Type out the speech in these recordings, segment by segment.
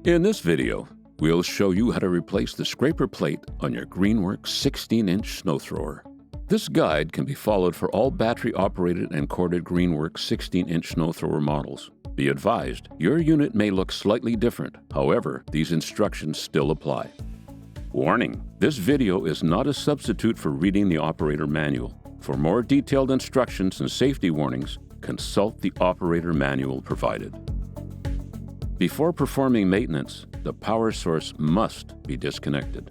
In this video, we'll show you how to replace the scraper plate on your Greenworks 16-inch snow thrower. This guide can be followed for all battery-operated and corded Greenworks 16-inch snow thrower models. Be advised, your unit may look slightly different. However, these instructions still apply. Warning: this video is not a substitute for reading the operator manual. For more detailed instructions and safety warnings, consult the operator manual provided. Before performing maintenance, the power source must be disconnected.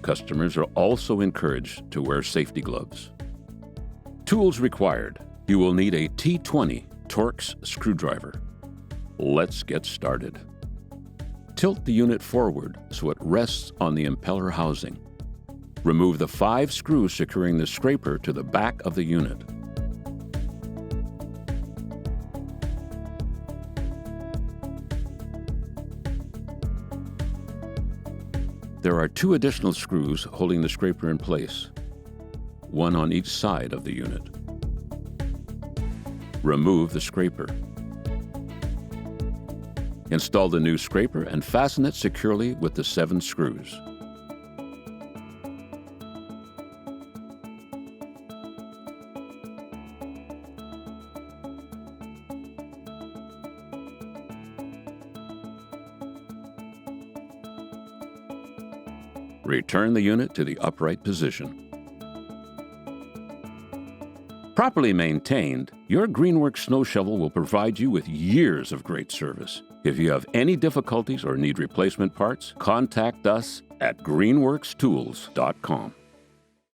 Customers are also encouraged to wear safety gloves. Tools required. You will need a T20 Torx screwdriver. Let's get started. Tilt the unit forward so it rests on the impeller housing. Remove the 5 screws securing the scraper to the back of the unit. There are 2 additional screws holding the scraper in place, one on each side of the unit. Remove the scraper. Install the new scraper and fasten it securely with the 7 screws. Return the unit to the upright position. Properly maintained, your Greenworks snow shovel will provide you with years of great service. If you have any difficulties or need replacement parts, contact us at greenworkstools.com.